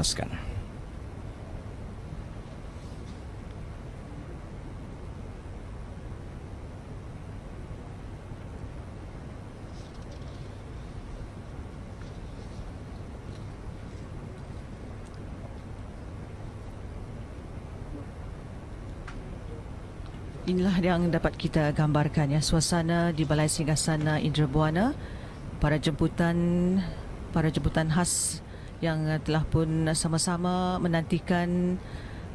khaskan. Inilah yang dapat kita gambarkan ya, suasana di Balai Singgasana Indrabuana, para jemputan khas yang telah pun sama-sama menantikan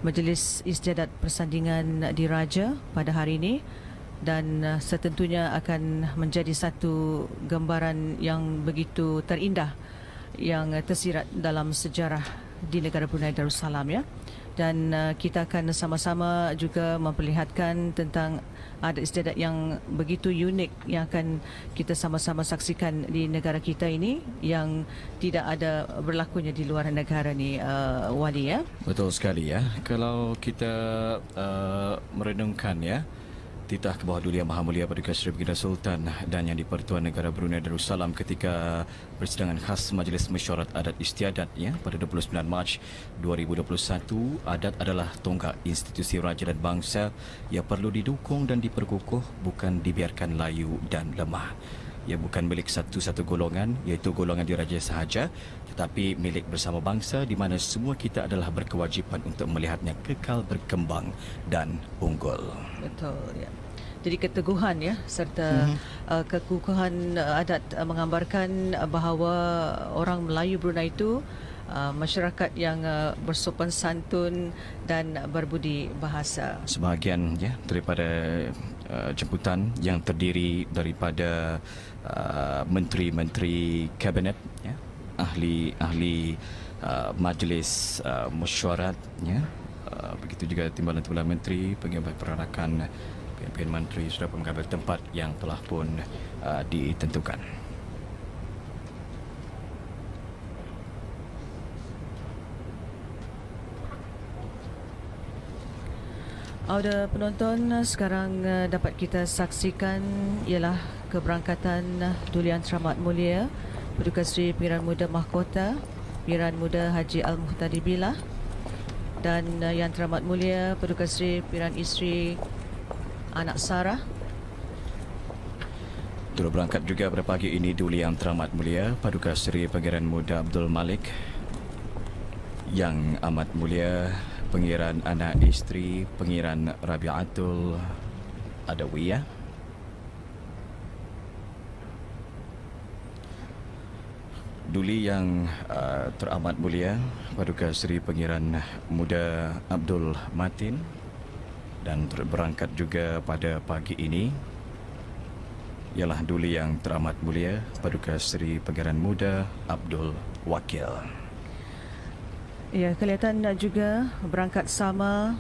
majlis istiadat persandingan diraja pada hari ini, dan setentunya akan menjadi satu gambaran yang begitu terindah yang tersirat dalam sejarah di negara Brunei Darussalam ya. Dan kita akan sama-sama juga memperlihatkan tentang adat istiadat yang begitu unik yang akan kita sama-sama saksikan di negara kita ini, yang tidak ada berlakunya di luar negara ni, Wali ya. Betul sekali ya. Kalau kita merenungkan ya, titah ke bawah Duli Yang Maha Mulia Paduka Seri Baginda Sultan dan Yang di-Pertuan Negara Brunei Darussalam ketika persidangan khas Majlis Mesyuarat Adat Istiadat ya pada 29 Mac 2021, adat adalah tonggak institusi raja dan bangsa yang perlu didukung dan diperkukuh, bukan dibiarkan layu dan lemah. Ia bukan milik satu-satu golongan, iaitu golongan diraja sahaja, tetapi milik bersama bangsa di mana semua kita adalah berkewajipan untuk melihatnya kekal berkembang dan unggul. Betul ya. Jadi keteguhan ya serta kekukuhan adat menggambarkan bahawa orang Melayu Brunei itu masyarakat yang bersopan santun dan berbudi bahasa. Sebahagian ya daripada jemputan yang terdiri daripada menteri-menteri kabinet ya, ahli-ahli majlis mesyuarat ya, begitu juga timbalan-timbalan menteri, pengambil peranakan, pimpinan menteri sudah pun mengambil tempat yang telah pun ditentukan. Auda penonton, sekarang dapat kita saksikan ialah keberangkatan Duli Yang Teramat Mulia Paduka Seri Pengiran Muda Mahkota Pengiran Muda Haji Al-Muhtadi Billah, dan Yang Teramat Mulia Paduka Seri Pengiran Isteri Anak Sarah. Turut berangkat juga pada pagi ini Duli Yang Teramat Mulia Paduka Seri Pengiran Muda Abdul Malik, Yang Amat Mulia Pengiran Anak Isteri Pengiran Rabiatul Adawiyah, Duli Yang Teramat Mulia Paduka Seri Pengiran Muda Abdul Matin, dan turut berangkat juga pada pagi ini ialah Duli Yang Teramat Mulia Paduka Seri Pengiran Muda Abdul Wakil. Ya, kelihatan juga berangkat sama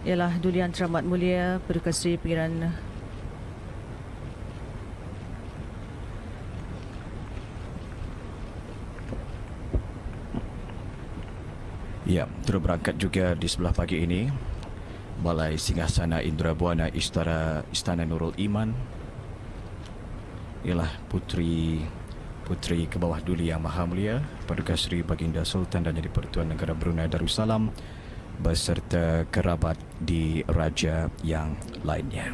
ialah Duli Yang Teramat Mulia Paduka Seri Pengiran Ya, turut berangkat juga di sebelah pagi ini Balai Singgasana Indrabuana Istana Nurul Iman ialah putri ke bawah Duli Yang Maha Mulia Paduka Seri Baginda Sultan dan Yang di-Pertuan Negara Brunei Darussalam beserta kerabat di raja yang lainnya.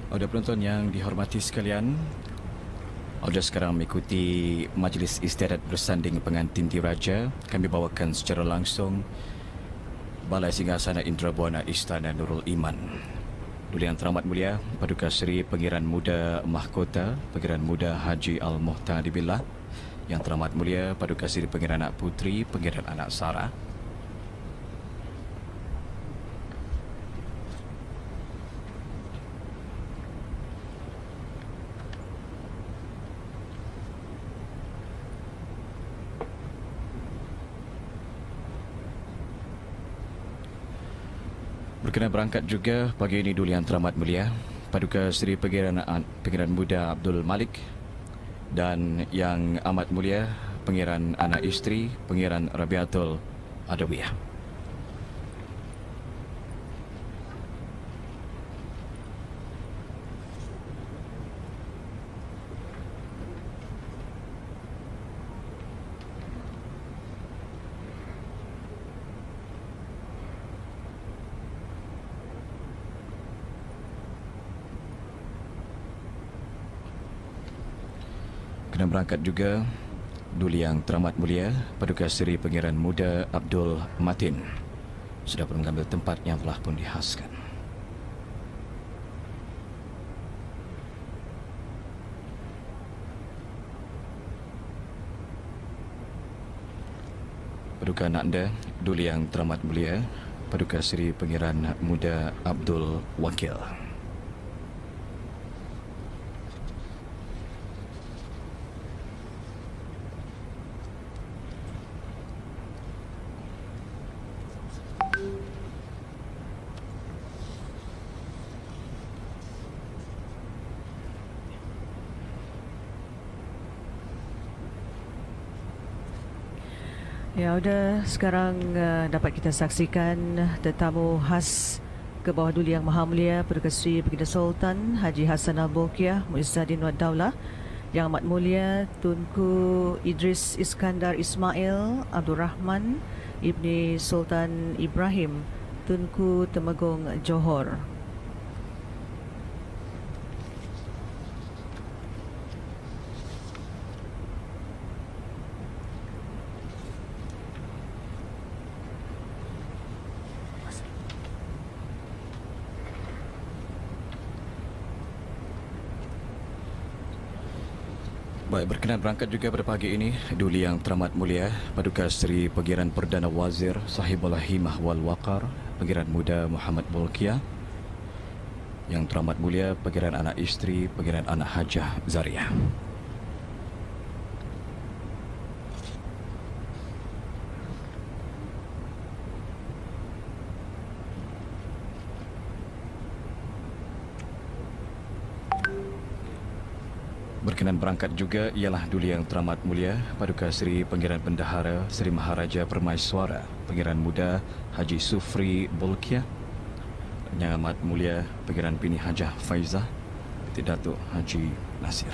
Audio penonton yang dihormati sekalian, audio sekarang mengikuti Majlis Istiadat Bersanding Pengantin Diraja. Kami bawakan secara langsung Balai Singgasana Indrabuana Istana Nurul Iman. Duli Yang Teramat Mulia Paduka Seri Pengiran Muda Mahkota Pengiran Muda Haji Al-Muhtadi Billah, Yang Teramat Mulia Paduka Seri Pengiran Anak Putri Pengiran Anak Sarah, Berkenan berangkat juga pagi ini Duli Yang Teramat Mulia Paduka Seri Pengiran Muda Abdul Malik dan Yang Amat Mulia Pengiran Anak Isteri Pengiran Rabiatul Adawiyah. Kena berangkat juga Duli Yang Teramat Mulia Paduka Seri Pengiran Muda Abdul Matin sudah pun mengambil tempat yang telah pun dihaskan. Paduka anak anda Duli Yang Teramat Mulia Paduka Seri Pengiran Muda Abdul Wakil. Ya, sudah sekarang dapat kita saksikan tetamu khas ke bawah Duli Yang Maha Mulia Paduka Seri Baginda Sultan Haji Hassan Al-Bolkiah Muizzuddin Wad Daulah, Yang Amat Mulia Tunku Idris Iskandar Ismail Abdul Rahman Ibni Sultan Ibrahim Tunku Temenggung Johor. Baik, berkenan berangkat juga pada pagi ini Duli Yang Teramat Mulia Paduka Seri Pengiran Perdana Wazir Sahibul Himah wal Waqar Pengiran Muda Muhammad Bolkiah, Yang Teramat Mulia Pengiran Anak Isteri Pengiran Anak Hajah Zariah. Berkenan berangkat juga ialah Duli Yang Teramat Mulia Paduka Seri Pengiran Bendahara Seri Maharaja Permaiswara Pengiran Muda Haji Sufri Bolkiah, Yang Amat Mulia Pengiran Bini Hajah Faizah Datuk Datuk Haji Nasir.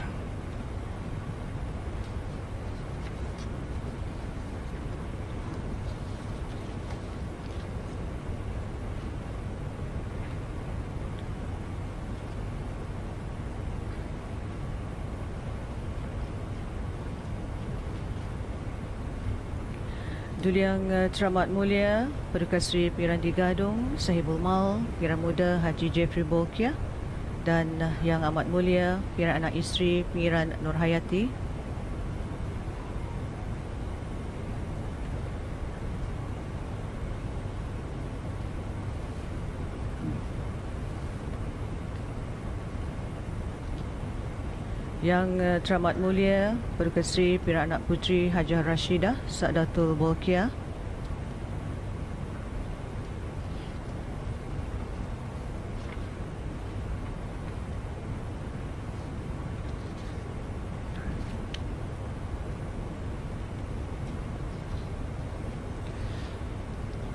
Duli Yang Teramat Mulia Paduka Seri Pengiran Di Gadung Sahibul Mal Pengiran Muda Haji Jeffrey Bolkiah dan Yang Amat Mulia Pengiran Anak Isteri Pengiran Nur Hayati, Yang Teramat Mulia Paduka Seri Pengiran Anak Puteri Hajah Rashidah Sa'datul Bolkiah,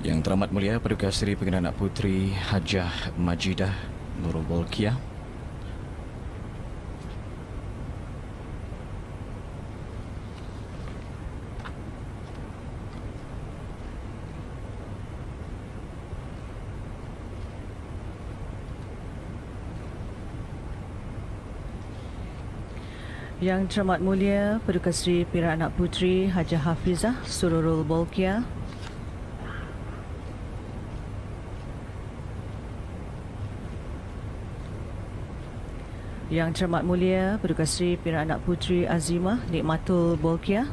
Yang Teramat Mulia Paduka Seri Pengiran Anak Puteri Hajah Majidah Nurul Bolkiah, Yang Teramat Mulia Paduka Seri Pengiran Anak Puteri Hajah Hafizah Sururul Bolkiah, Yang Teramat Mulia Paduka Seri Pengiran Anak Puteri Azimah Nikmatul Bolkiah,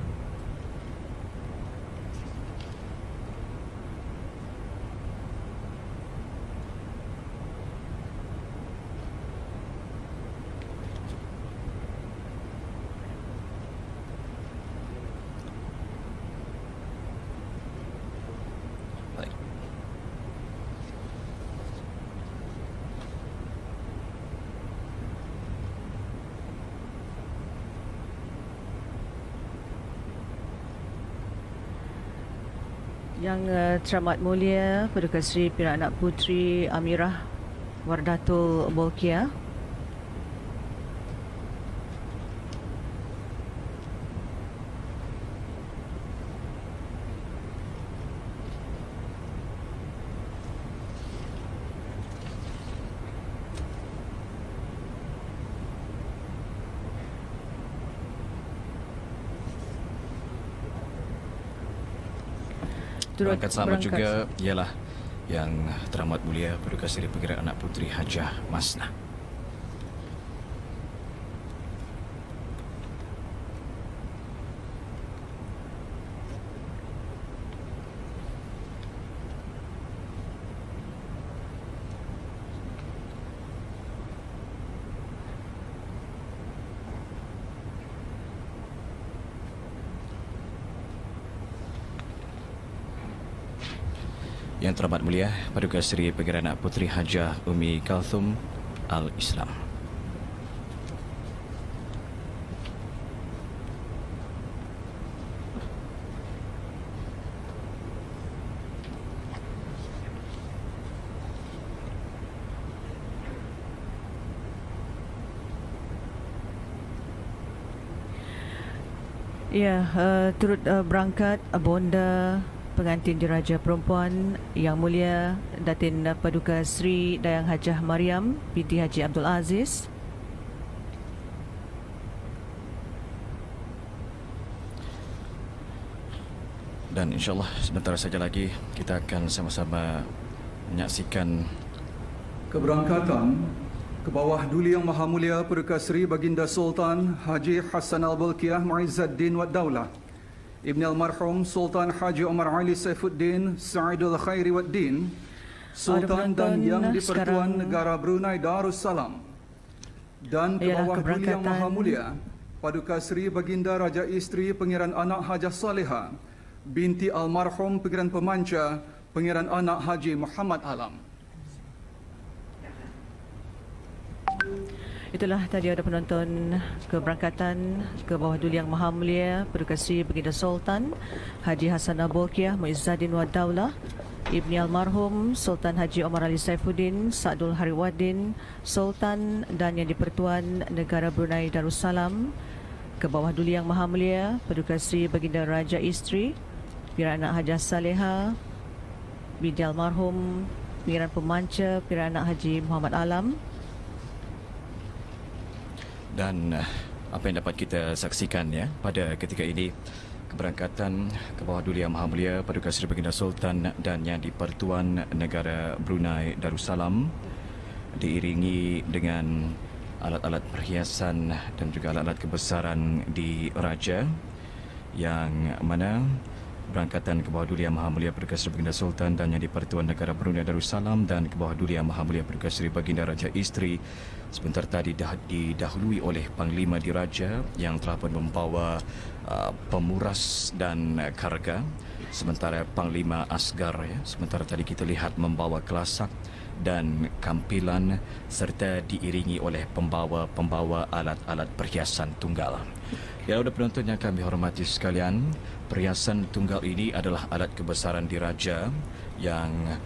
Yang teramat mulia Paduka Seri Pilihan Anak Puteri Amirah Wardatul Bolkiah, Berangkat selamat juga ialah Yang teramat mulia Paduka Seri Pengiran Anak Puteri Hajah Masnah. Yang teramat mulia Paduka Seri Pengiran Anak Puteri Hajah Umi Kalthum Al-Islam. Ya, turut berangkat Bonda Pengantin Diraja Perempuan Yang Mulia Datin Paduka Seri Dayang Hajah Mariam binti Haji Abdul Aziz. Dan insyaAllah sebentar saja lagi kita akan sama-sama menyaksikan keberangkatan ke bawah Duli Yang Maha Mulia Paduka Seri Baginda Sultan Haji Hassan Al-Bolkiah Muizzuddin Wad Daulah Ibn Almarhum Sultan Haji Omar Ali Saifuddin Sa'idul Khairi Wad Din, Sultan dan Yang di-Pertuan Negara Brunei Darussalam, dan ke bawah Duli Yang Maha Mulia Paduka Seri Baginda Raja Isteri Pangeran Anak Hajah Saleha binti Almarhum Pangeran Pemanca Pangeran Anak Haji Muhammad Alam. Itulah tadi ada penonton keberangkatan ke bawah Duli Yang Maha Mulia Paduka Seri Baginda Sultan Haji Hassan Al-Bolkiah Muizzuddin Wad Daulah Ibni Almarhum Sultan Haji Omar Ali Saifuddin Sa'dul Hariwaddin Sultan dan Yang di-Pertuan Negara Brunei Darussalam, ke bawah Duli Yang Maha Mulia Paduka Seri Baginda Raja Isteri Pilihan Anak Hajah Saleha binti Almarhum Pangeran Pemanca Pilihan Anak Haji Muhammad Alam. dan apa yang dapat kita saksikan ya pada ketika ini, keberangkatan ke bawah Duli Yang Maha Mulia Paduka Seri Baginda Sultan dan Yang di-Pertuan Negara Brunei Darussalam diiringi dengan alat-alat perhiasan dan juga alat-alat kebesaran di Raja, yang mana berangkatan ke bawah Duli Yang Maha Mulia Paduka Seri Baginda Sultan dan Yang di-Pertuan Negara Brunei Darussalam dan ke bawah Duli Yang Maha Mulia Paduka Seri Baginda Raja Isteri sebentar tadi didahului oleh Panglima Diraja yang telah pun membawa pemuras dan karga, sementara Panglima Asgar ya, sementara tadi kita lihat membawa kelasak dan kampilan serta diiringi oleh pembawa alat-alat perhiasan tunggal. Ya, sudah penonton yang kami hormati sekalian, perhiasan tunggal ini adalah alat kebesaran diraja yang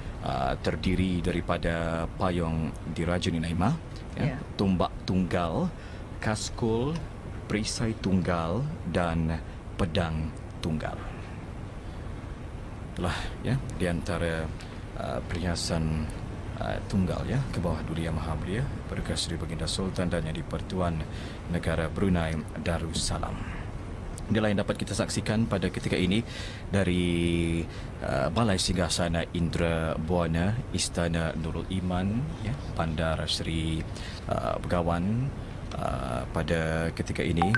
terdiri daripada payung diraja Ninaimah, tumbak tunggal, kaskul, perisai tunggal dan pedang tunggal. Itulah ya di antara perhiasan tunggal ya ke bawah Duli Yang Maha Mulia Paduka Seri Baginda Sultan dan Yang di-Pertuan Negara Brunei Darussalam. Inilah yang dapat kita saksikan pada ketika ini dari Balai Singgasana Indra Buana Istana Nurul Iman ya, Bandar Seri Begawan. Pada ketika ini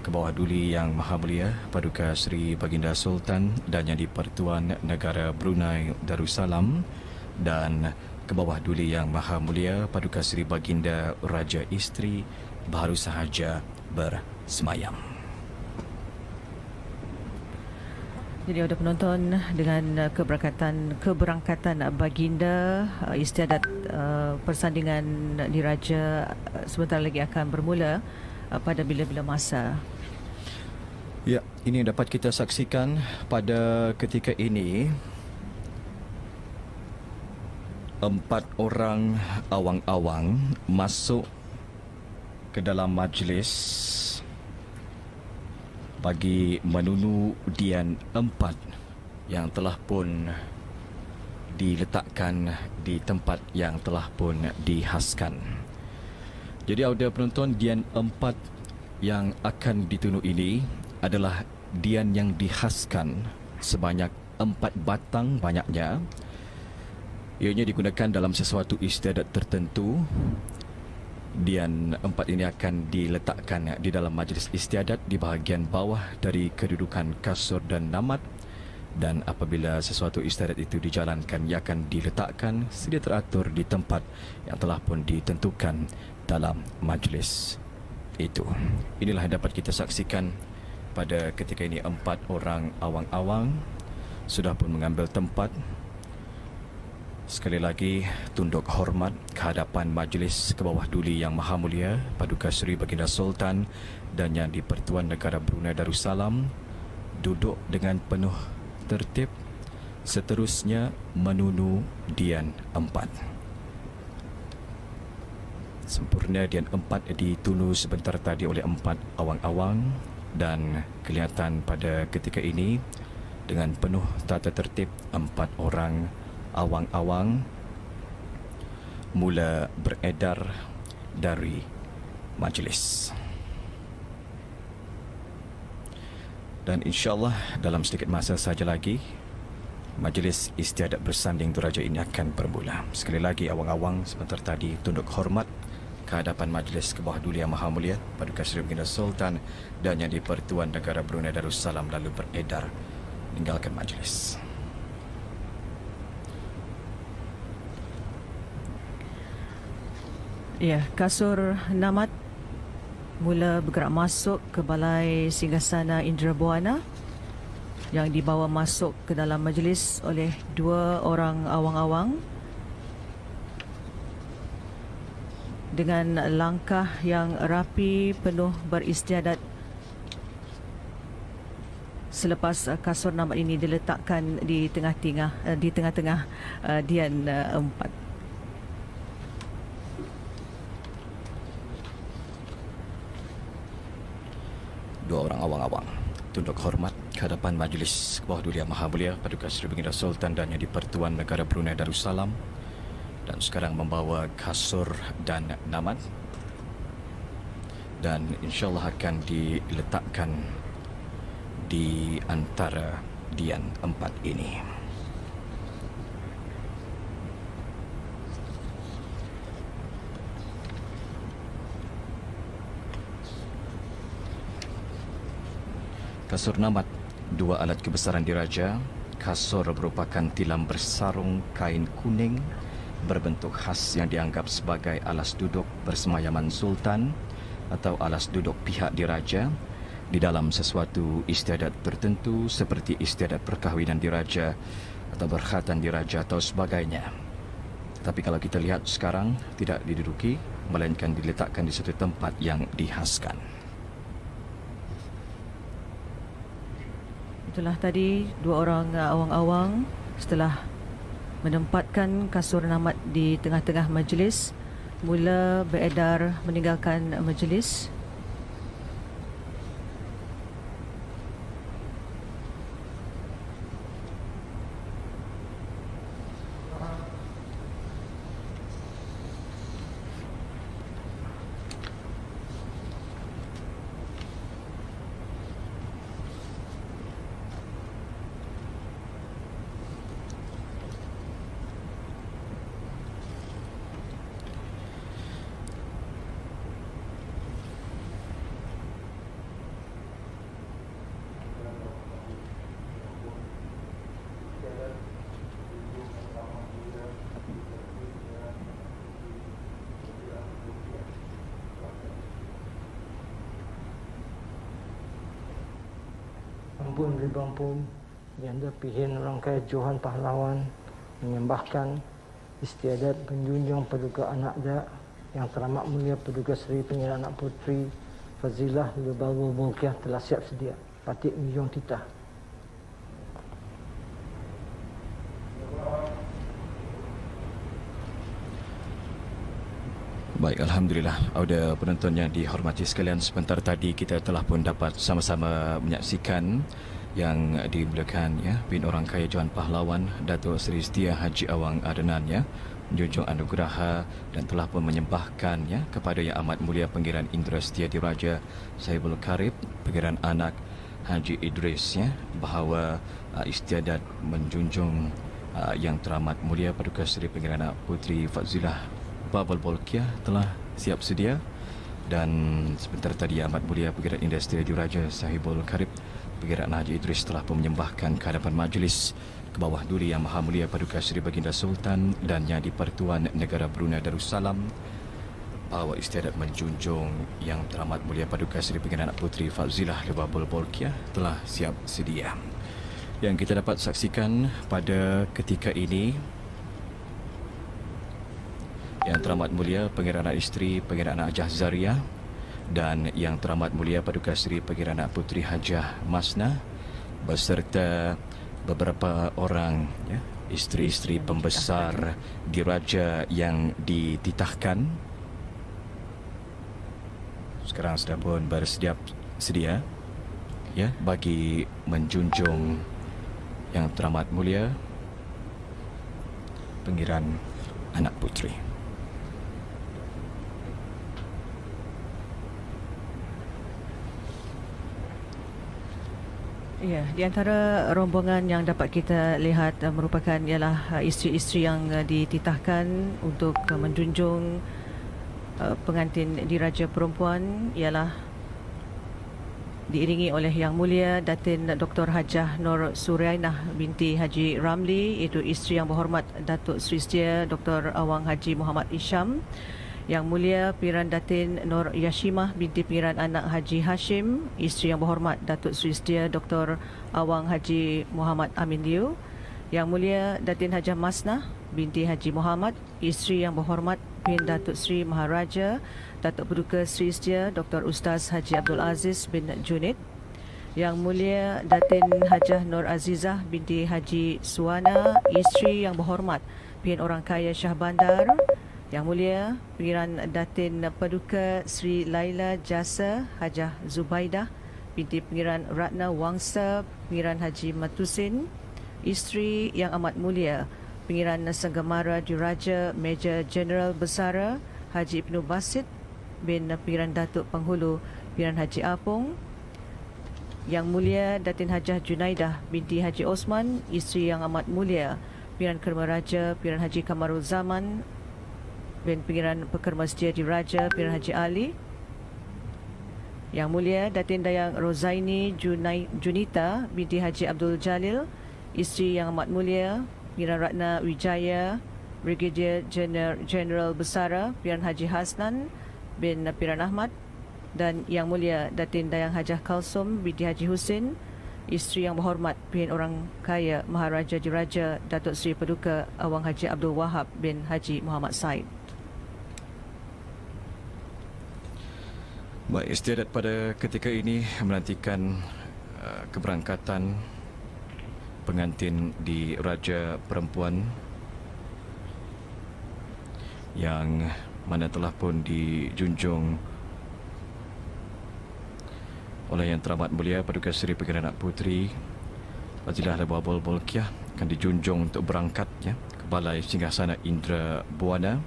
ke bawah Duli Yang Maha Mulia Paduka Seri Baginda Sultan dan Yang di-Pertuan Negara Brunei Darussalam dan ke bawah Duli Yang Maha Mulia Paduka Seri Baginda Raja Isteri baru sahaja bersemayam. Jadi ada penonton dengan keberangkatan baginda, istiadat persandingan diraja sebentar lagi akan bermula pada bila-bila masa. Ya, ini yang dapat kita saksikan pada ketika ini. 4 orang awang-awang masuk ke dalam majlis bagi menunu Dian 4 yang telah pun diletakkan di tempat yang telah pun dihaskan. Jadi audio penonton, Dian 4 yang akan ditunu ini adalah Dian yang dihaskan sebanyak 4 batang banyaknya. Ianya digunakan dalam sesuatu istiadat tertentu. Dian 4 ini akan diletakkan di dalam majlis istiadat di bahagian bawah dari kedudukan kasur dan namat, dan apabila sesuatu istiadat itu dijalankan, ia akan diletakkan sedia teratur di tempat yang telah pun ditentukan dalam majlis itu. Inilah yang dapat kita saksikan pada ketika ini. 4 orang awang-awang sudah pun mengambil tempat. Sekali lagi, tunduk hormat kehadapan Majlis ke bawah Duli Yang Maha Mulia Paduka Seri Baginda Sultan dan Yang di-Pertuan Negara Brunei Darussalam. Duduk dengan penuh tertib. Seterusnya menunu Dian 4. Sempurna Dian 4 ditunu sebentar tadi oleh 4 awang-awang, dan kelihatan pada ketika ini dengan penuh tata tertib 4 orang awang-awang mula beredar dari majlis. Dan insya-Allah dalam sedikit masa saja lagi majlis istiadat bersanding Diraja ini akan bermula. Sekali lagi, awang-awang sebentar tadi tunduk hormat kehadapan Majlis ke bawah Duli Yang Maha Mulia Paduka Seri Baginda Sultan dan Yang di-Pertuan Negara Brunei Darussalam, lalu beredar meninggalkan majlis. Ya, kasur namat mula bergerak masuk ke Balai Singgasana Indra Buana yang dibawa masuk ke dalam majlis oleh 2 orang awang-awang dengan langkah yang rapi, penuh beristiadat. Selepas kasur namat ini diletakkan di tengah-tengah Dian 4. Dua orang awang-awang tunduk hormat kehadapan Majlis ke bawah Duli Yang Maha Mulia Paduka Seri Baginda Sultan dan Yang di-Pertuan Negara Brunei Darussalam, dan sekarang membawa kasur dan namat, dan insya-Allah akan diletakkan di antara Dian 4 ini. Kasur namat, 2 alat kebesaran diraja. Kasur merupakan tilam bersarung kain kuning berbentuk khas yang dianggap sebagai alas duduk bersemayaman Sultan atau alas duduk pihak diraja di dalam sesuatu istiadat tertentu seperti istiadat perkahwinan diraja atau berkhatan diraja atau sebagainya. Tapi kalau kita lihat sekarang, tidak diduduki, melainkan diletakkan di satu tempat yang dihaskan. Itulah tadi 2 orang awang-awang setelah menempatkan kasur namat di tengah-tengah majlis mula beredar meninggalkan majlis. Ampun Ribang Pum, Janda Pihin Rangkai Johan Pahlawan menyembahkan istiadat penjunjung Paduka Anak Da yang teramat mulia Paduka Seri Pengira Anak Puteri Fazilah Lubalul Mulkiah telah siap sedia. Patik Mijong Titah. Baik, Alhamdulillah. Audio penonton yang dihormati sekalian, sebentar tadi kita telah pun dapat sama-sama menyaksikan yang dimuliakan ya Bin Orang Kaya Johan Pahlawan Datuk Seri Setia Haji Awang Adnan ya menjunjung anugerah dan telah pun menyembahkan ya kepada Yang Amat Mulia Pangeran Indra Setia Diraja Sahibul Karib Pangeran Anak Haji Idris ya bahawa istiadat menjunjung Yang Teramat Mulia Paduka Seri Pangeran Anak Puteri Fazzilah Babal Bolkiah telah siap sedia, dan sebentar tadi Yang Amat Mulia Pangeran Indra Setia Diraja Sahibul Karib Pangeran Haji Idris telah pun menyembahkan ke hadapan majlis ke bawah duli Yang Maha Mulia Paduka Seri Baginda Sultan dan Yang di-Pertuan Negara Brunei Darussalam bahawa istiadat menjunjung Yang Teramat Mulia Paduka Seri Pangeran Anak Puteri Fazzilah Babal Bolkiah telah siap sedia. Yang kita dapat saksikan pada ketika ini Yang Teramat Mulia Pangeran Anak Isteri Pangeran Anak Hajah Zaria dan Yang Teramat Mulia Paduka Seri Pangeran Anak Puteri Hajah Masna beserta beberapa orang ya, isteri-isteri pembesar diraja yang dititahkan sekarang sudah pun bersedia ya bagi menjunjung Yang Teramat Mulia Pangeran Anak Puteri. Ya, di antara rombongan yang dapat kita lihat merupakan ialah isteri-isteri yang dititahkan untuk menjunjung pengantin diraja perempuan ialah diiringi oleh Yang Mulia Datin Dr. Hajah Nur Suryainah binti Haji Ramli, iaitu isteri Yang Berhormat Datuk Seri Setia Dr. Awang Haji Muhammad Isham, Yang Mulia Piran Datin Nur Yashimah binti Piran Anak Haji Hashim, isteri Yang Berhormat Datuk Seri Setia Dr. Awang Haji Muhammad Amin Liu, Yang Mulia Datin Hajah Masnah binti Haji Muhammad, isteri Yang Berhormat Bin Datuk Seri Maharaja Datuk Paduka Seri Setia Dr. Ustaz Haji Abdul Aziz bin Junid, Yang Mulia Datin Hajah Nur Azizah binti Haji Suwana, isteri Yang Berhormat Bin Orang Kaya Shah Bandar, Yang Mulia Pangeran Datin Paduka Sri Laila Jasa Hajah Zubaidah binti Pangeran Ratna Wangsa Pangeran Haji Matusin, isteri Yang Amat Mulia Pangeran Sanggamara Diraja Major Jeneral Besara Haji Ibnu Basit bin Pangeran Datuk Penghulu Pangeran Haji Apong, Yang Mulia Datin Hajah Junaidah binti Haji Osman, isteri Yang Amat Mulia Pangeran Kerma Raja Pangeran Haji Kamarul Zaman bin Pangeran Pekerma Setia Diraja Pangeran Haji Ali, Yang Mulia Datin Dayang Rozaini Junita binti Haji Abdul Jalil, isteri Yang Amat Mulia Pangeran Ratna Wijaya Brigadier General Besara Pangeran Haji Hasnan bin Piran Ahmad, dan Yang Mulia Datin Dayang Hajah Kalsum binti Haji Husin, isteri Yang Berhormat Bin Orang Kaya Maharaja Diraja Datuk Seri Paduka Awang Haji Abdul Wahab bin Haji Muhammad Said. Baik, istiadat pada ketika ini menantikan keberangkatan pengantin di Raja Perempuan yang mana telah pun dijunjung oleh Yang Teramat Mulia Paduka Seri Pangeran Anak Puteri Fazzilah Babal Bolkiah, akan dijunjung untuk berangkat ya, ke Balai Singgasana Indra Buana.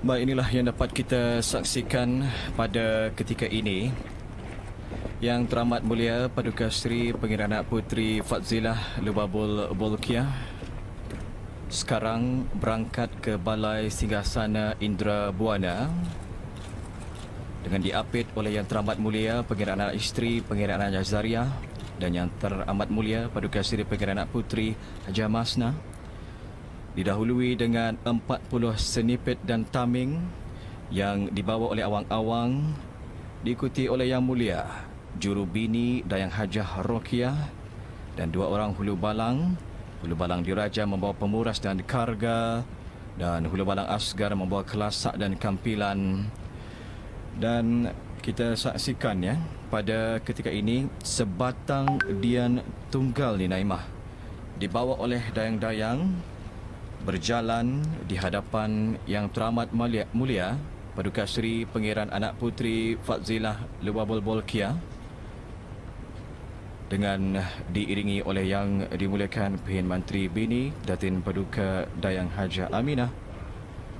Baik, inilah yang dapat kita saksikan pada ketika ini. Yang Teramat Mulia Paduka Seri Pangeran Anak Puteri Fazzilah Babal Bolkiah sekarang berangkat ke Balai Singgasana Indra Buana dengan diapit oleh Yang Teramat Mulia Pangeran Anak Isteri Pangeran Anak Zaria dan Yang Teramat Mulia Paduka Seri Pangeran Anak Puteri Hajah Masna didahului dengan 40 senipit dan taming yang dibawa oleh awang-awang, diikuti oleh Yang Mulia Juru Bini Dayang Hajah Rokiah dan 2 orang hulu balang. Hulu balang diraja membawa pemuras dan karga, dan hulu balang asgar membawa kelasak dan kampilan. Dan kita saksikan ya, pada ketika ini sebatang dian tunggal ni Naimah dibawa oleh dayang-dayang berjalan di hadapan Yang Teramat Mulia Paduka Seri Pangeran Anak Puteri Fazilah Lubabul Bolkiah, dengan diiringi oleh Yang Dimuliakan Perdana Menteri Bini Datin Paduka Dayang Hajah Aminah,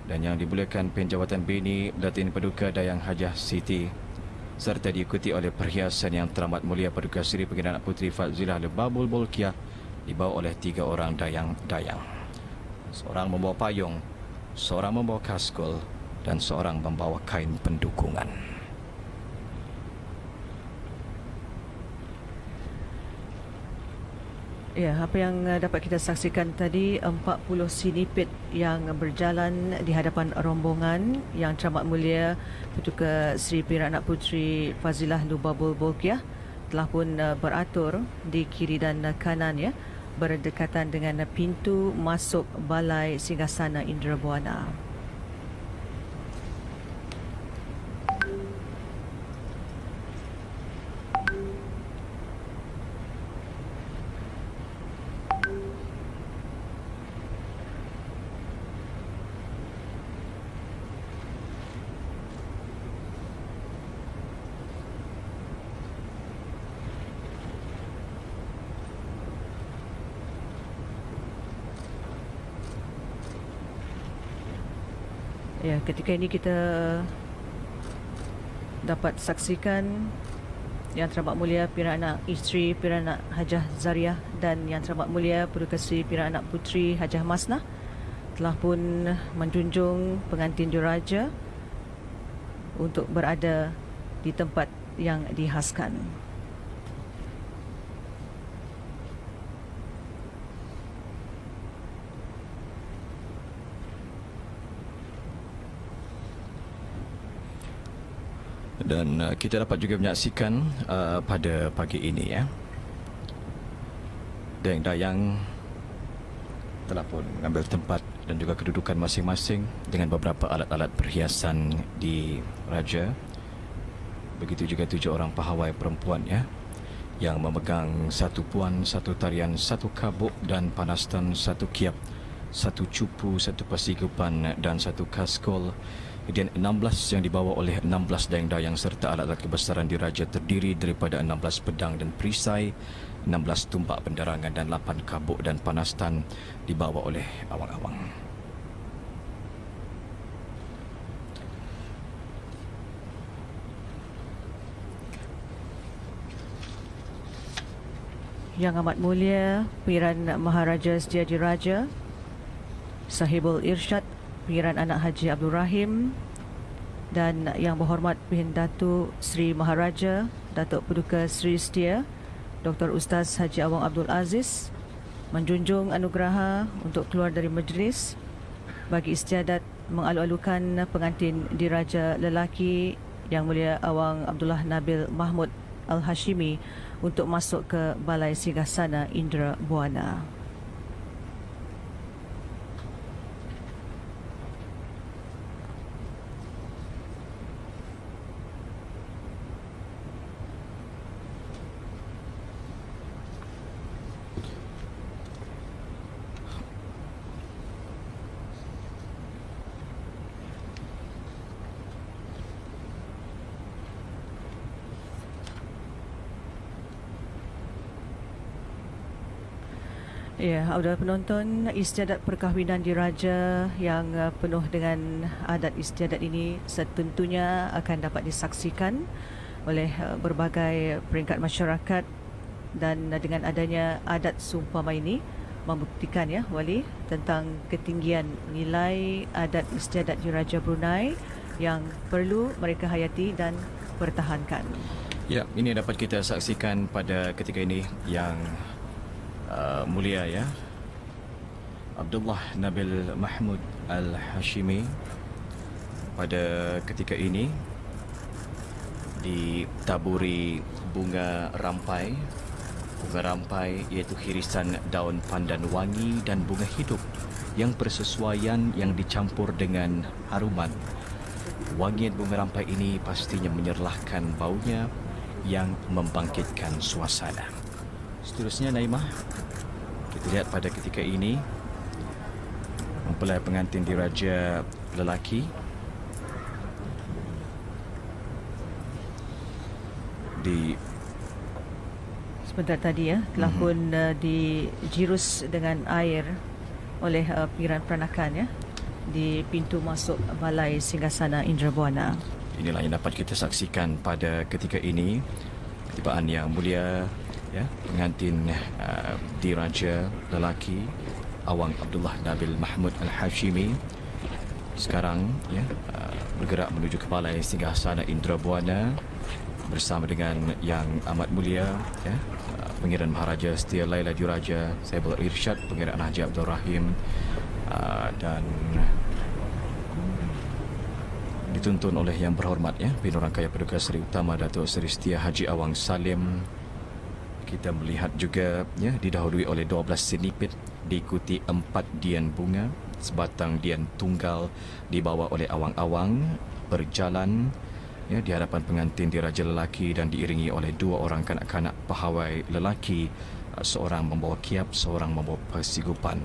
dan Yang Dimuliakan Perdana Jawatan Bini Datin Paduka Dayang Hajah Siti, serta diikuti oleh perhiasan Yang Teramat Mulia Paduka Seri Pangeran Anak Puteri Fazilah Lubabul Bolkiah dibawa oleh 3 orang dayang-dayang. Seorang membawa payung, seorang membawa kaskul, dan seorang membawa kain pendukungan. Ya, apa yang dapat kita saksikan tadi, 40 sinipit yang berjalan di hadapan rombongan Yang Teramat Mulia Paduka Seri Pangeran Anak Puteri Fazilah Lubabul Bolkiah telah pun beratur di kiri dan kanan ya, berdekatan dengan pintu masuk Balai Singgasana Indrabuana. Ya, ketika ini kita dapat saksikan Yang Teramat Mulia Perdana Anak Isteri Perdana Hajah Zariah dan Yang Teramat Mulia Paduka Seri Perdana Anak Puteri Hajah Masnah telah pun menjunjung pengantin diraja untuk berada di tempat yang dihaskan. Dan kita dapat juga menyaksikan pada pagi ini ya, dayang-dayang telah pun mengambil tempat dan juga kedudukan masing-masing dengan beberapa alat-alat perhiasan di raja. Begitu juga 7 orang pahawai perempuan ya, yang memegang 1 puan, 1 tarian, 1 kabuk dan panastan, 1 kiap, 1 cupu, 1 pasigupan dan 1 kaskol. Kemudian 16 yang dibawa oleh 16 dayang-dayang serta alat-alat kebesaran diraja terdiri daripada 16 pedang dan perisai, 16 tumbak penderangan dan 8 kabuk dan panastan dibawa oleh awang-awang. Yang Amat Mulia Pangeran Maharaja Setia Diraja Sahibul Irsyad Pangeran Anak Haji Abdul Rahim dan Yang Berhormat Datuk Seri Maharaja Datuk Paduka Seri Setia Dr. Ustaz Haji Awang Abdul Aziz menjunjung anugerah untuk keluar dari majlis bagi istiadat mengalu-alukan pengantin diraja lelaki Yang Mulia Awang Abdullah Nabil Mahmud Al-Hashimi untuk masuk ke Balai Singgasana Indrabuana. Ya, audio penonton, istiadat perkahwinan diraja yang penuh dengan adat istiadat ini setentunya akan dapat disaksikan oleh berbagai peringkat masyarakat, dan dengan adanya adat seumpama ini membuktikan ya Wali tentang ketinggian nilai adat istiadat diraja Brunei yang perlu mereka hayati dan pertahankan. Ya, ini dapat kita saksikan pada ketika ini yang mulia ya, Abdullah Nabil Mahmud Al-Hashimi pada ketika ini ditaburi bunga rampai. Bunga rampai iaitu hirisan daun pandan wangi dan bunga hidup yang bersesuaian yang dicampur dengan haruman. Wangian bunga rampai ini pastinya menyerlahkan baunya yang membangkitkan suasana. Seterusnya Naimah, kita lihat pada ketika ini mempelai pengantin diraja lelaki di Sebentar tadi telah pun dijirus dengan air oleh pinggiran peranakan di pintu masuk Balai Singgasana Indrabuana. inilah yang dapat kita saksikan pada ketika ini, ketibaan yang mulia pengantin diraja lelaki Awang Abdullah Nabil Mahmud Al-Hashimi sekarang bergerak menuju ke Balai Singgasana Indrabuana bersama dengan yang amat mulia Pengiran Maharaja Setia Laila Diraja Saibul Irsyad, Pengiran Haji Abdul Rahim, dan dituntun oleh Yang Berhormat Pinurangkaya Paduka Seri Utama Datuk Seri Setia Haji Awang Salim. Kita melihat juga didahului oleh 12 sinipit, diikuti 4 dian bunga, sebatang dian tunggal dibawa oleh awang-awang berjalan di hadapan pengantin diraja lelaki dan diiringi oleh 2 orang kanak-kanak pahawai lelaki, seorang membawa kiap, seorang membawa persigupan.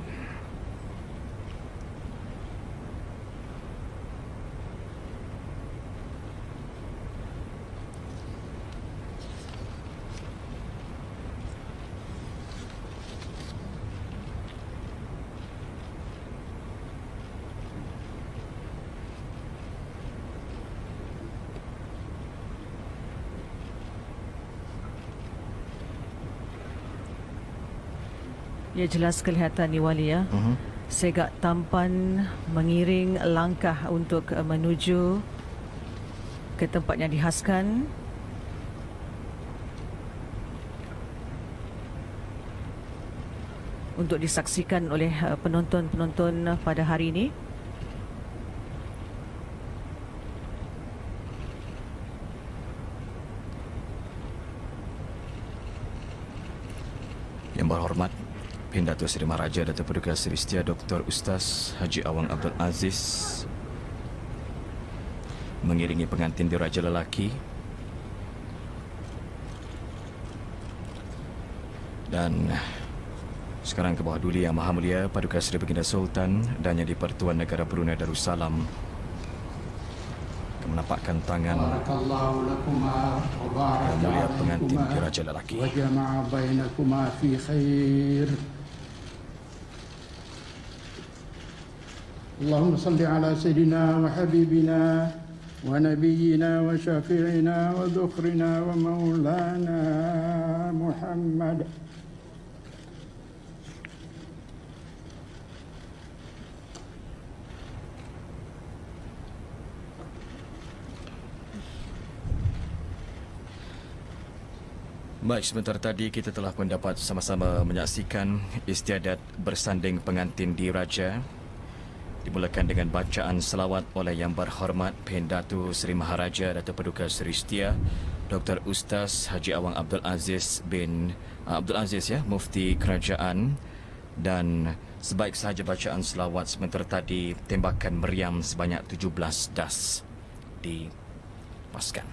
Ya, jelas kelihatan ni Wali segak tampan mengiring langkah untuk menuju ke tempat yang dihaskan. Untuk disaksikan oleh penonton-penonton pada hari ini. Yang Berhormat Datuk Seri Maharaja Datuk Paduka Seri Setia Dr. Ustaz Haji Awang Abdul Aziz mengiringi pengantin diraja lelaki dan sekarang ke bawah duli Yang Maha Mulia Paduka Seri Baginda Sultan dan Yang di-Pertuan Negara Brunei Darussalam menampakkan tangan Yang Mulia pengantin diraja lelaki. اللهم صل على سيدنا وحبيبنا ونبينا وشافعنا وذخرنا ومولانا محمد. Baik, sebentar tadi kita telah mendapat sama-sama menyaksikan istiadat bersanding pengantin diraja. Dimulakan dengan bacaan selawat oleh Yang Berhormat Pendatu Seri Maharaja Datuk Paduka Seri Setia Dr. Ustaz Haji Awang Abdul Aziz bin Abdul Aziz Mufti Kerajaan, dan sebaik sahaja bacaan selawat sebentar tadi, tembakan meriam sebanyak 17 das dipaskan.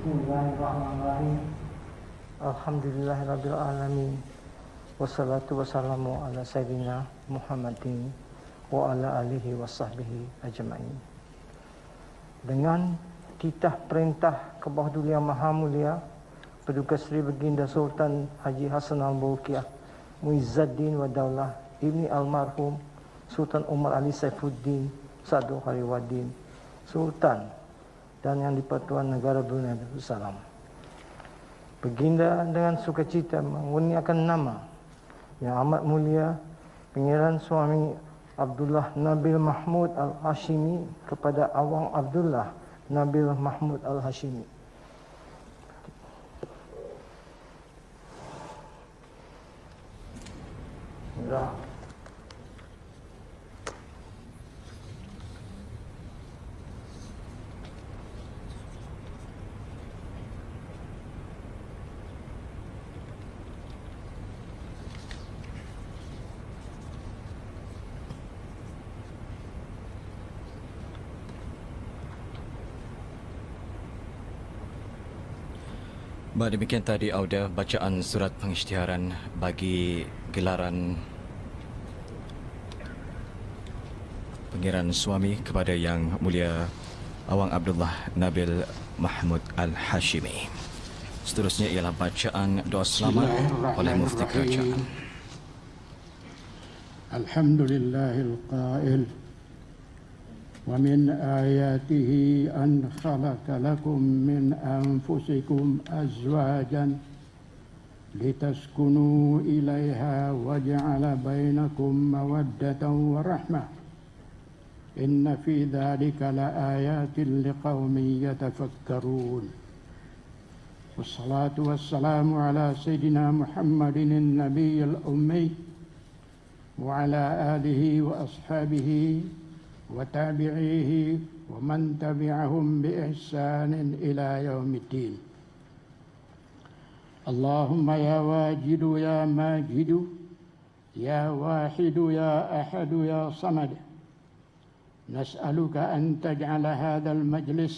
Bismillahirrahmanirrahim. Alhamdulillahirabbil alamin. Wassalatu wassalamu ala sayyidina Muhammadin wa ala alihi wasahbihi ajma'in. Dengan titah perintah ke bawah Duli Yang Maha Mulia Paduka Seri Baginda Sultan Haji Hassanal Bolkiah Muizzaddin wa Daulah Ibni Almarhum Sultan Umar Ali Saifuddin Sa'du Khaliwaddin Sultan dan Yang di-Pertuan Negara Brunei Darussalam. Baginda dengan sukacita mengurniakan nama Yang Amat Mulia Pangeran Suami Abdullah Nabil Mahmud Al-Hashimi kepada Awang Abdullah Nabil Mahmud Al-Hashimi. Demikian tadi audio bacaan surat pengisytiharan bagi gelaran Pangeran Suami kepada Yang Mulia Awang Abdullah Nabil Mahmud Al-Hashimi. Seterusnya ialah bacaan doa selamat oleh Mufti Kerajaan. Alhamdulillahil qail ومن آياته أن خلق لكم من أنفسكم أزواجا لتسكنوا إليها وجعل بينكم مودة ورحمة إن في ذلك لآيات لقوم يتفكرون والصلاة والسلام على سيدنا محمد النبي الأمي وعلى آله وأصحابه وتابعيه ومن تبعهم بإحسان إلى يوم الدين. اللهم يا واجد يا ماجد يا واحد يا أحد يا صمد نسألك أن تجعل هذا المجلس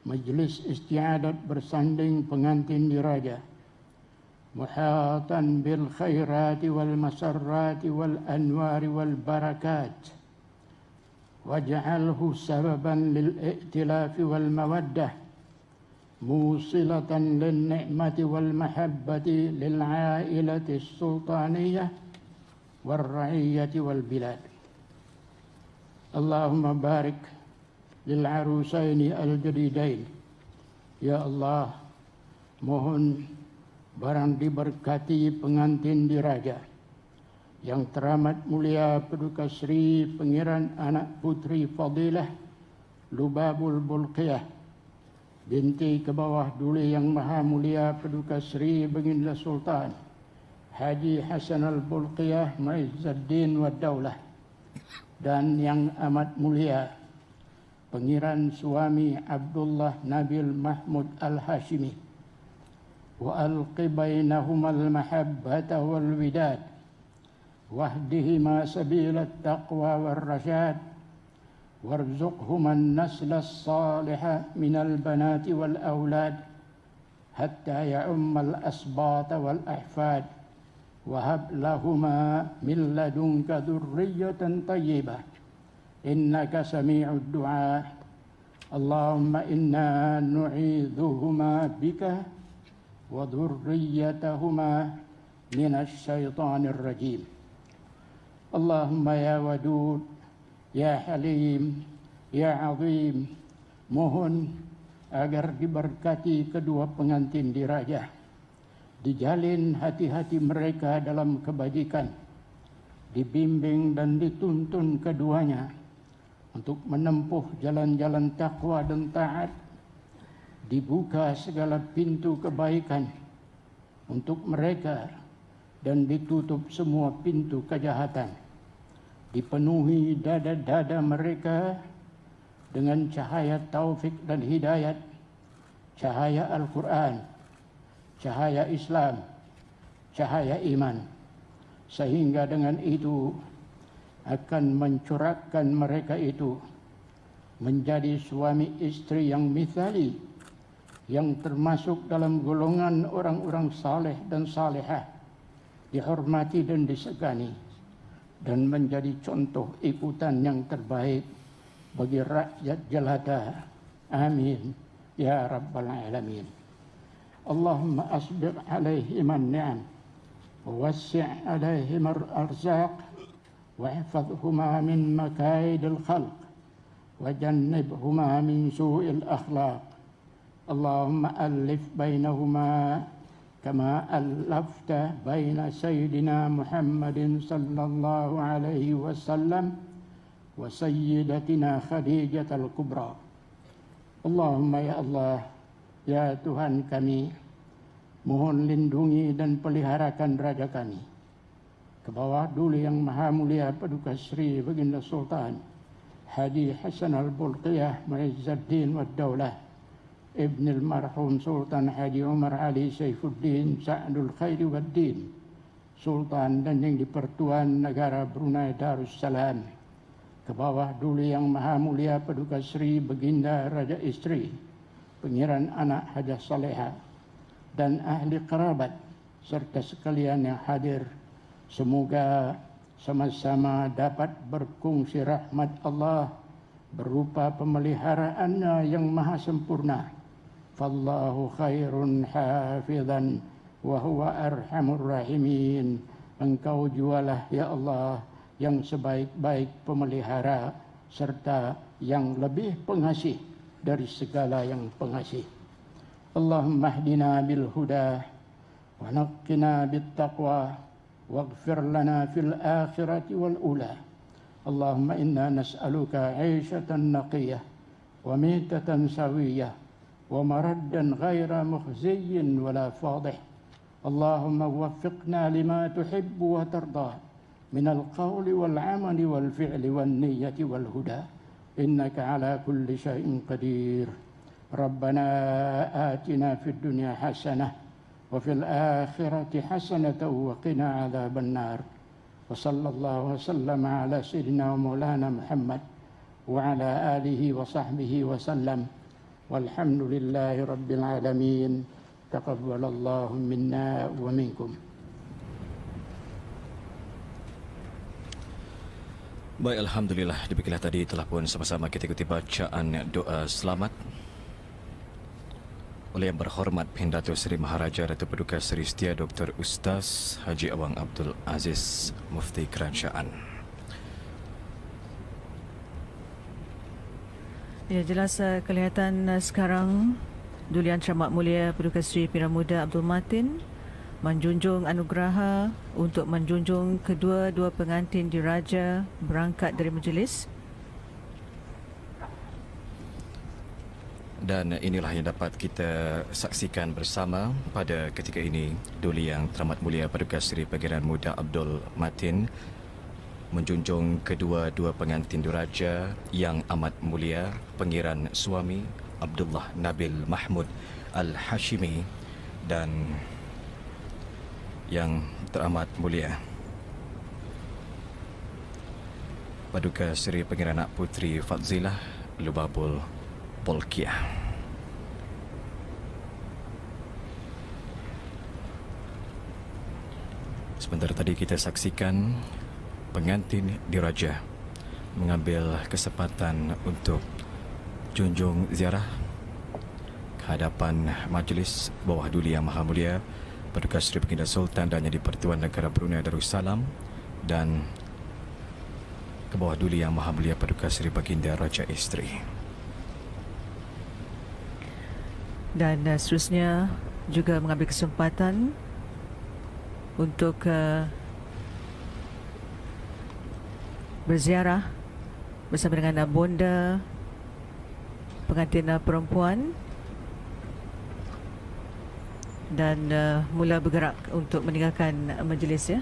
مجلس استعادة bersanding pengantin diraja محاطا بالخيرات والمسرات والأنوار والبركات واجعله سببا للائتلاف والمودة موصلة للنعمة والمحبة للعائلة السلطانية والرعية والبلاد. اللهم بارك للعروسين الجديدين. Ya Allah, mohon barang diberkati pengantin diraja yang teramat mulia Paduka Seri Pangeran Anak Puteri Fadilah Lubabul Bolkiah binti ke bawah Duli Yang Maha Mulia Paduka Seri Baginda Sultan Haji Hassanal Bolkiah Muizzaddin wa Daulah dan Yang Amat Mulia Pangeran Suami Abdullah Nabil Mahmud Al-Hashimi wa alqi bainahumal mahabbata wal widad واهدهما سبيل التقوى والرشاد وارزقهما النسل الصالح من البنات والأولاد حتى يعم الأسباط والأحفاد وهب لهما من لدنك ذرية طيبة إنك سميع الدعاء اللهم إنا نعيذهما بك وذريتهما من الشيطان الرجيم Allahumma ya wadud, ya halim, ya azim, mohon agar diberkati kedua pengantin diraja, dijalin hati-hati mereka dalam kebajikan, dibimbing dan dituntun keduanya untuk menempuh jalan-jalan takwa dan taat, dibuka segala pintu kebaikan untuk mereka dan ditutup semua pintu kejahatan. Dipenuhi dada-dada mereka dengan cahaya taufik dan hidayat, cahaya Al-Quran, cahaya Islam, cahaya iman, sehingga dengan itu akan mencorakkan mereka itu menjadi suami istri yang mithali, yang termasuk dalam golongan orang-orang saleh dan salehah, dihormati dan disegani, dan menjadi contoh ikutan yang terbaik bagi rakyat jelata. Amin ya rabbal alamin. Allahumma asbigh alaihim an-ni'am wa wassi' alaihim al-arzaq wa ihfazhuma min makaidil khalq wa jannibhuma min su'il akhlaq. Allahumma alif bainahuma kama alafta baina sayyidina Muhammadin sallallahu alaihi wasallam wa sayyidatina Khadijatul Kubra. Allahumma ya Allah, ya Tuhan kami, mohon lindungi dan peliharakan raja kami, ke bawah Duli Yang Maha Mulia Paduka Sri Baginda Sultan Haji Hassan Al-Bolkiah Muizzaddin Wad Daulah Ibn al-Marhum Sultan Haji Umar Ali Saifuddin Sa'dul Khairi Wad Din, Sultan dan yang di-Pertuan Negara Brunei Darussalam, ke bawah Duli Yang Maha Mulia Paduka Sri Baginda Raja Isteri Pangeran Anak Hajah Saleha, dan ahli kerabat serta sekalian yang hadir. Semoga sama-sama dapat berkongsi rahmat Allah berupa pemeliharaannya yang maha sempurna. Fallahu khairun hafizan wa huwa arhamur rahimin. Engkau jualah ya Allah yang sebaik-baik pemelihara serta yang lebih pengasih dari segala yang pengasih. Allahumma hdina bil huda wa naqqina bit taqwa waghfir lana fil akhirati wal ula. Allahumma inna nas'aluka 'aishatan naqiyah wa mitatan sawiyah wa maraddan ghaira mukhziyyin wala fadih. Allahumma waffiqna lima tuhibbu wa tardah min al-qawli wal 'amali wal fi'li wan niyyati wal huda. Innaka ala kulli syai'in qadir. Rabbana atina fid dunya hasanah wa fil akhirati hasanatan wa qina adzaban nar. Wa sallallahu wa sallama ala sayyidina maulana Muhammad wa ala alihi wa sahbihi wa sallam. Walhamdulillahi rabbil alamin. Taqabbalallahu minna wa minkum. Baik, alhamdulillah, demikianlah tadi telah pun sama-sama kita ikuti bacaan doa selamat oleh Yang Berhormat Datuk Seri Maharaja Datuk Paduka Seri Setia Dr. Ustaz Haji Awang Abdul Aziz Mufti Kerajaan. Ya, jelas kelihatan sekarang Duli Yang Teramat Mulia Paduka Seri Pilihan Muda Abdul Matin menjunjung anugerah untuk menjunjung kedua-dua pengantin diraja berangkat dari majlis. Dan inilah yang dapat kita saksikan bersama pada ketika ini. Duli Yang Teramat Mulia Paduka Seri Pangeran Muda Abdul Matin menjunjung kedua-dua pengantin diraja yang amat mulia, Pangeran Suami Abdullah Nabil Mahmud Al-Hashimi dan Yang Teramat Mulia Paduka Seri Pangeran Anak Puteri Fadzilah Lubabul Bolkiah. Sebentar tadi kita saksikan pengantin diraja mengambil kesempatan untuk junjung ziarah ke hadapan majlis bawah Duli Yang Maha Mulia Paduka Seri Baginda Sultan dan Yang di-Pertuan Negara Brunei Darussalam dan ke bawah Duli Yang Maha Mulia Paduka Seri Baginda Raja Isteri. Dan seterusnya juga mengambil kesempatan untuk berziarah bersama dengan bonda pengantin perempuan dan mula bergerak untuk meninggalkan majlis, ya.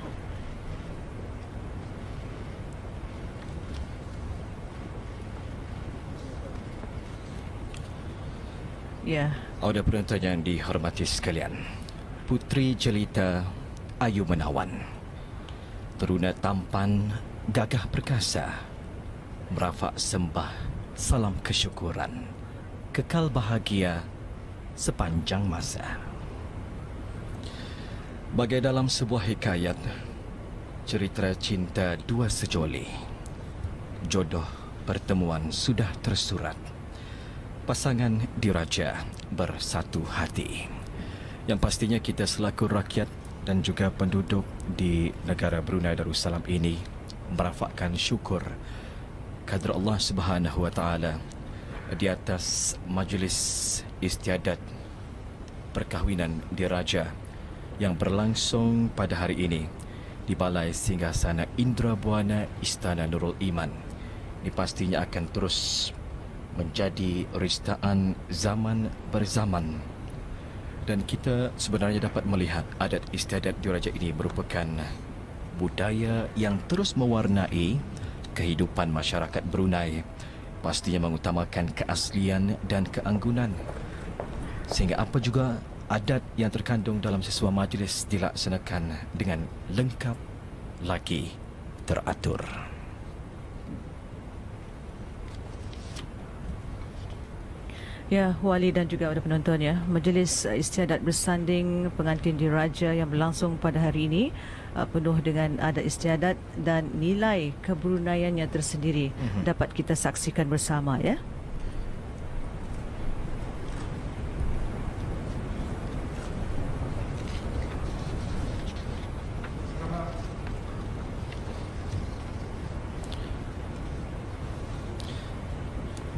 Ya. Audio penonton yang dihormati sekalian, Puteri Jelita Ayu Menawan, teruna tampan, gagah perkasa, merafak sembah, salam kesyukuran, kekal bahagia, sepanjang masa. Bagai dalam sebuah hikayat, cerita cinta dua sejoli. Jodoh pertemuan sudah tersurat. Pasangan diraja bersatu hati. Yang pastinya kita selaku rakyat dan juga penduduk di negara Brunei Darussalam ini merafakkan syukur kehadrat Allah Subhanahu Wa Taala di atas majlis istiadat perkahwinan diraja yang berlangsung pada hari ini di Balai Singgasana Indrabuana Istana Nurul Iman. Ini pastinya akan terus menjadi ristaan zaman berzaman. Dan kita sebenarnya dapat melihat adat istiadat diraja ini merupakan budaya yang terus mewarnai kehidupan masyarakat Brunei. Pastinya mengutamakan keaslian dan keanggunan. Sehingga apa juga adat yang terkandung dalam sesuatu majlis dilaksanakan dengan lengkap lagi teratur. Ya, Wali dan juga ada penonton ya. Majlis istiadat bersanding pengantin diraja yang berlangsung pada hari ini penuh dengan adat istiadat dan nilai kebruneiannya tersendiri dapat kita saksikan bersama ya.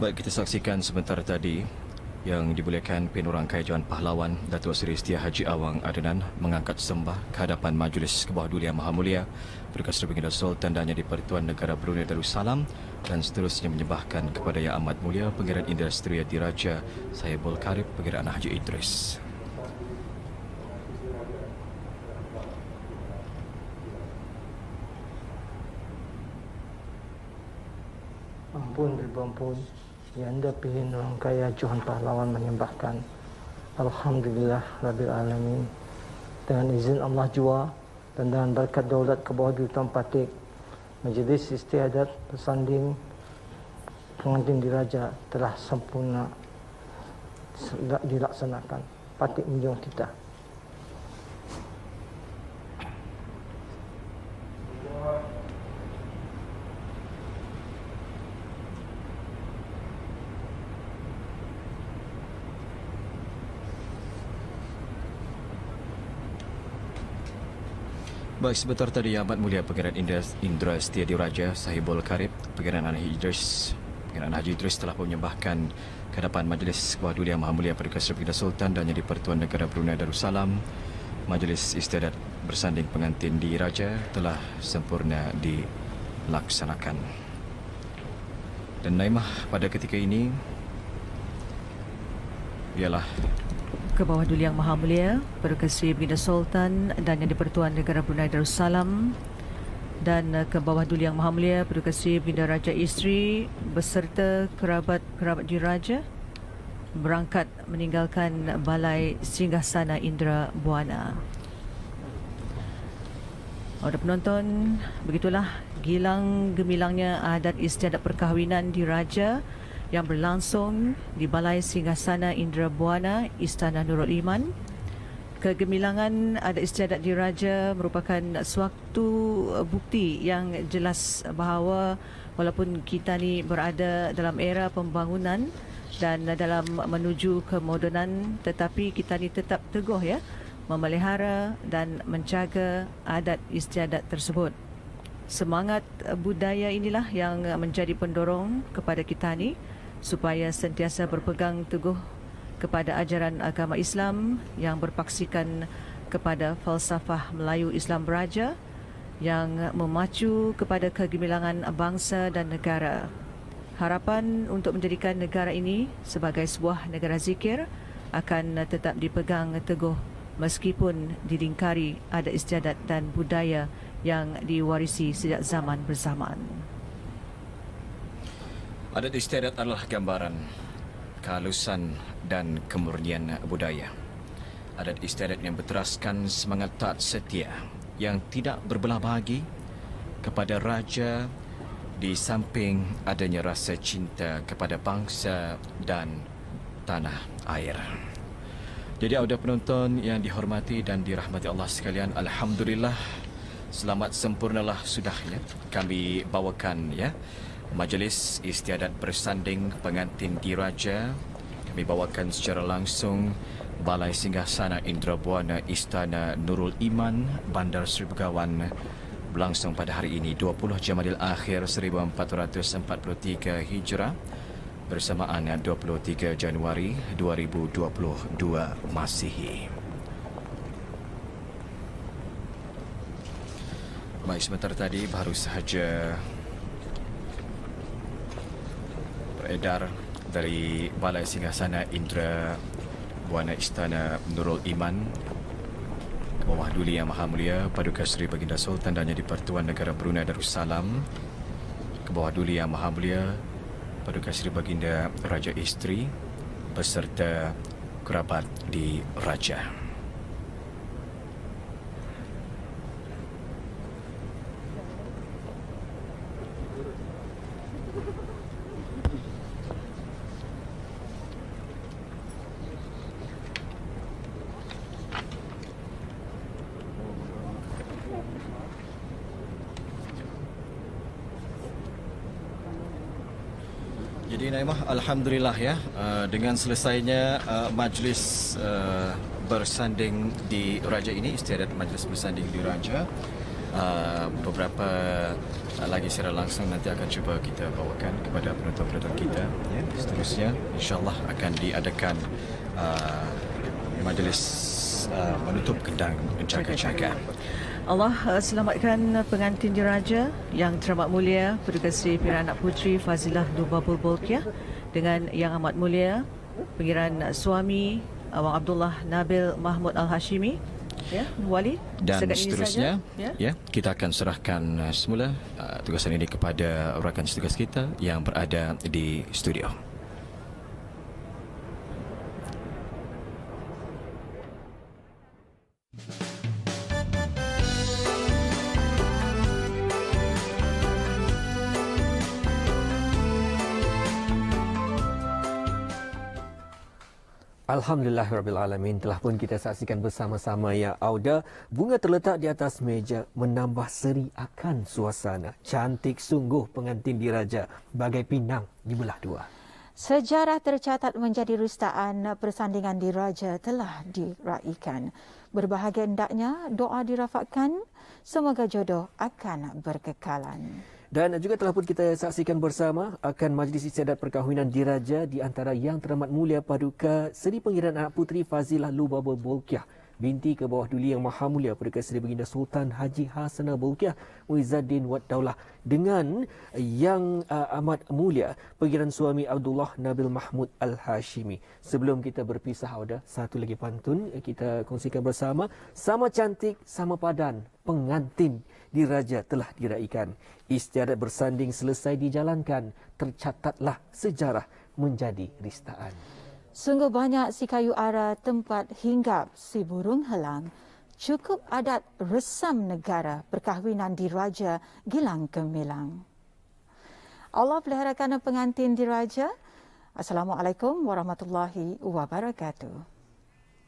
Baik, kita saksikan sebentar tadi yang dimuliakan Penurangkai Jawan Pahlawan Datuk Seri Setia Haji Awang Adnan mengangkat sembah ke hadapan Majlis Kebawah Duli Yang Maha Mulia Perdana Menteri Baginda Sultan dan Yang di-Pertuan Negara Brunei Darussalam dan seterusnya menyembahkan kepada Yang Amat Mulia Pangeran Industri Diraja Sahibul Karib Pangeran Haji Idris. Ampun berampun, yang anda pilih orang kaya Johan Pahlawan menyembahkan Alhamdulillah Rabbil Alamin. Dengan izin Allah jua dan dengan berkat daulat Kebawah Duli Tuan Patik, Majlis Istiadat bersanding pengantin diraja telah sempurna dilaksanakan. Patik menjunjung kita. Baik, sebentar tadi Yang Amat Mulia Pangeran Indra Setia Diraja Sahibul Karib Pangeran Haji Idris telah pun menyembahkan ke hadapan Majlis Kebawah Duli Yang Maha Mulia Perdana Menteri Baginda Sultan dan Yang di-Pertuan Negara Brunei Darussalam. Majlis istiadat bersanding pengantin diraja telah sempurna dilaksanakan. Dan Naimah, pada ketika ini ialah Kebawah Duli Yang Maha Mulia Perdana Menteri Baginda Sultan dan Yang di-Pertuan Negara Brunei Darussalam dan Kebawah Duli Yang Maha Mulia Perdana Menteri Baginda Raja Isteri beserta kerabat-kerabat diraja berangkat meninggalkan Balai Singgasana Indrabuana. Ada penonton, begitulah gilang gemilangnya adat istiadat perkahwinan diraja yang berlangsung di Balai Singgasana Indrabuana Istana Nurul Iman. Kegemilangan adat istiadat diraja merupakan suatu bukti yang jelas bahawa walaupun kita ni berada dalam era pembangunan dan dalam menuju kemodenan, tetapi kita ni tetap teguh ya memelihara dan menjaga adat istiadat tersebut. Semangat budaya inilah yang menjadi pendorong kepada kita ni supaya sentiasa berpegang teguh kepada ajaran agama Islam yang berpaksikan kepada falsafah Melayu Islam Beraja yang memacu kepada kegemilangan bangsa dan negara. Harapan untuk menjadikan negara ini sebagai sebuah negara zikir akan tetap dipegang teguh meskipun dilingkari adat istiadat dan budaya yang diwarisi sejak zaman berzaman. Adat istiadat adalah gambaran kehalusan dan kemurnian budaya. Adat istiadat yang berteraskan semangat taat setia yang tidak berbelah bagi kepada raja di samping adanya rasa cinta kepada bangsa dan tanah air. Jadi audio penonton yang dihormati dan dirahmati Allah sekalian, alhamdulillah selamat sempurnalah sudah ya kami bawakan ya majlis istiadat bersanding pengantin diraja. Kami bawakan secara langsung Balai Singgasana Indrabuana Istana Nurul Iman Bandar Seri Begawan berlangsung pada hari ini 20 Jamadil Akhir 1443 Hijrah bersamaan 23 Januari 2022 Masihi. Baik, sebentar tadi baru sahaja beredar dari Balai Singgasana Indrabuana Istana Nurul Iman ke bawah Duli Yang Maha Mulia Paduka Seri Baginda Sultan dan Yang di-Pertuan Negara Brunei Darussalam, ke bawah Duli Yang Maha Mulia Paduka Seri Baginda Raja Isteri beserta kerabat di Raja. Jadi Naimah, alhamdulillah ya, dengan selesainya majlis bersanding di Raja ini, istiadat majlis bersanding di Raja, beberapa lagi secara langsung nanti akan cuba kita bawakan kepada penonton-penonton kita ya. Seterusnya insyaAllah akan diadakan majlis menutup kendang jaga-jaga. Allah selamatkan pengantin diraja yang teramat mulia Paduka Seri Pilihan Anak Puteri Fazilah Lubabul Bolkiah dengan Yang Amat Mulia Pengiran Suami Abang Abdullah Nabil Mahmud Al-Hashimi ya, Wali. Dan Sekat ini seterusnya saja, ya, kita akan serahkan semula tugasan ini kepada rakan setugas kita yang berada di studio. Alhamdulillahirrabbilalamin, telah pun kita saksikan bersama-sama ya Auda. Bunga terletak di atas meja menambah seri akan suasana. Cantik sungguh pengantin diraja, bagai pinang di belah dua. Sejarah tercatat menjadi rustaan persandingan diraja telah diraikan. Berbahagia hendaknya doa dirafakkan, semoga jodoh akan berkekalan. Dan juga telah pun kita saksikan bersama akan majlis istiadat perkahwinan diraja di antara Yang Teramat Mulia Paduka Seri Pengiran Anak Puteri Fazilah Lubabul Bolkiah binti ke bawah Duli Yang Maha Mulia Paduka Seri Baginda Sultan Haji Hassanal Bolkiah Muizzaddin Wad Daulah dengan Yang Amat Mulia Pengiran Suami Abdullah Nabil Mahmud Al-Hashimi. Sebelum kita berpisah Auda, satu lagi pantun kita kongsikan bersama. Sama cantik, sama padan, pengantin diraja telah diraikan. Istiadat bersanding selesai dijalankan, tercatatlah sejarah menjadi ristaan. Sungguh banyak si kayu ara tempat hinggap si burung helang. Cukup adat resam negara perkahwinan diraja gilang gemilang. Allah peliharakan pengantin diraja. Assalamualaikum warahmatullahi wabarakatuh.